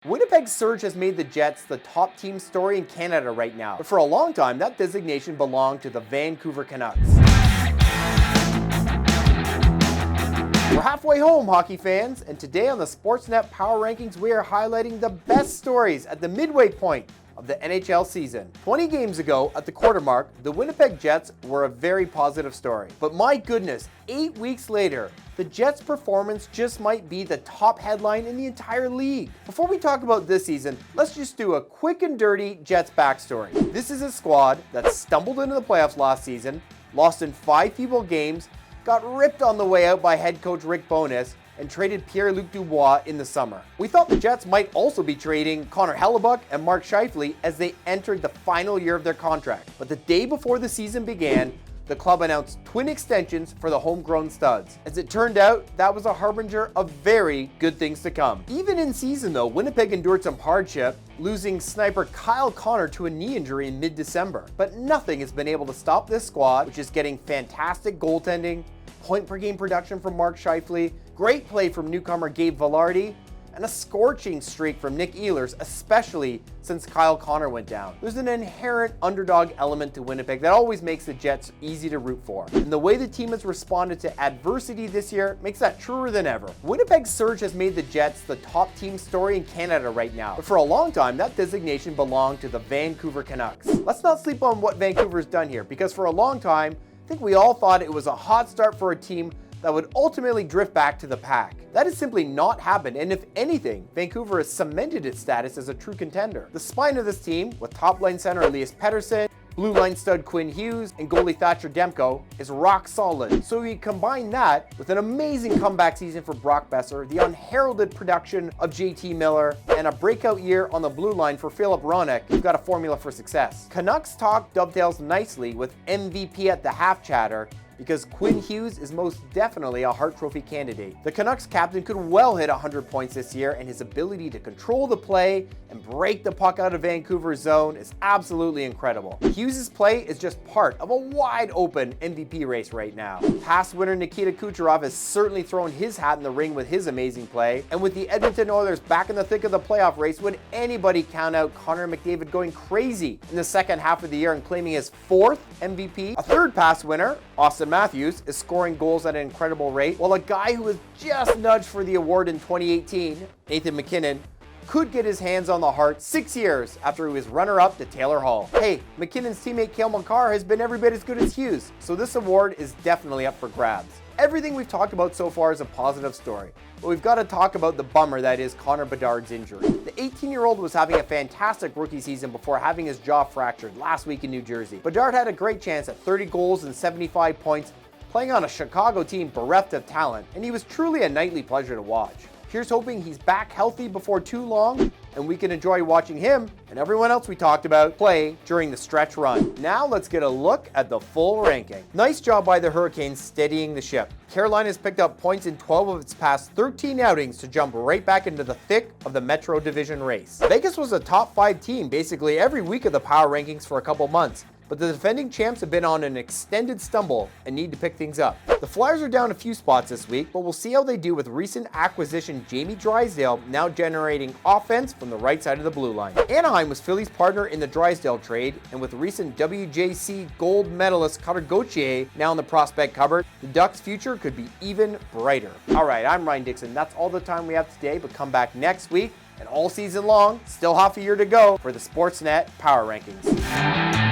Winnipeg's surge has made the Jets the top team story in Canada right now, but for a long time that designation belonged to the Vancouver Canucks. We're halfway home, hockey fans, and today on the Sportsnet Power Rankings we are highlighting the best stories at the midway point of the NHL season. 20 games ago, at the quarter mark, the Winnipeg Jets were a very positive story. But my goodness, 8 weeks later, the Jets' performance just might be the top headline in the entire league. Before we talk about this season, let's just do a quick and dirty Jets backstory. This is a squad that stumbled into the playoffs last season, lost in 5 feeble games, got ripped on the way out by head coach Rick Bowness, and traded Pierre-Luc Dubois in the summer. We thought the Jets might also be trading Connor Hellebuyck and Mark Scheifele as they entered the final year of their contract. But the day before the season began, the club announced twin extensions for the homegrown studs. As it turned out, that was a harbinger of very good things to come. Even in season though, Winnipeg endured some hardship, losing sniper Kyle Connor to a knee injury in mid-December. But nothing has been able to stop this squad, which is getting fantastic goaltending, point per game production from Mark Scheifele, great play from newcomer Gabe Vilardi, and a scorching streak from Nick Ehlers, especially since Kyle Connor went down. There's an inherent underdog element to Winnipeg that always makes the Jets easy to root for. And the way the team has responded to adversity this year makes that truer than ever. Winnipeg's surge has made the Jets the top team story in Canada right now, but for a long time that designation belonged to the Vancouver Canucks. Let's not sleep on what Vancouver's done here, because for a long time, I think we all thought it was a hot start for a team that would ultimately drift back to the pack. That has simply not happened, and if anything, Vancouver has cemented its status as a true contender. The spine of this team, with top-line center Elias Pettersson, blue line stud Quinn Hughes, and goalie Thatcher Demko, is rock solid. So you combine that with an amazing comeback season for Brock Besser, the unheralded production of JT Miller, and a breakout year on the blue line for Philip Hronek, you've got a formula for success. Canucks talk dovetails nicely with MVP at the half chatter, because Quinn Hughes is most definitely a Hart Trophy candidate. The Canucks captain could well hit 100 points this year, and his ability to control the play and break the puck out of Vancouver's zone is absolutely incredible. Hughes' play is just part of a wide open MVP race right now. Past winner Nikita Kucherov has certainly thrown his hat in the ring with his amazing play, and with the Edmonton Oilers back in the thick of the playoff race, would anybody count out Connor McDavid going crazy in the second half of the year and claiming his 4th MVP? A third past winner, Austin Matthews, is scoring goals at an incredible rate, while a guy who was just nudged for the award in 2018, Nathan MacKinnon, could get his hands on the Hart 6 years after he was runner-up to Taylor Hall. Hey, McKinnon's teammate Cale Makar has been every bit as good as Hughes, so this award is definitely up for grabs. Everything we've talked about so far is a positive story, but we've got to talk about the bummer that is Connor Bedard's injury. The 18-year-old was having a fantastic rookie season before having his jaw fractured last week in New Jersey. Bedard had a great chance at 30 goals and 75 points, playing on a Chicago team bereft of talent, and he was truly a nightly pleasure to watch. Here's hoping he's back healthy before too long, and we can enjoy watching him and everyone else we talked about play during the stretch run. Now let's get a look at the full ranking. Nice job by the Hurricanes steadying the ship. Carolina's picked up points in 12 of its past 13 outings to jump right back into the thick of the Metro Division race. Vegas was a top 5 team basically every week of the power rankings for a couple months, but the defending champs have been on an extended stumble and need to pick things up. The Flyers are down a few spots this week, but we'll see how they do with recent acquisition Jamie Drysdale now generating offense from the right side of the blue line. Anaheim was Philly's partner in the Drysdale trade, and with recent WJC gold medalist Cutter Gauthier now in the prospect cupboard, the Ducks' future could be even brighter. All right, I'm Ryan Dixon. That's all the time we have today, but come back next week and all season long, still half a year to go, for the Sportsnet Power Rankings.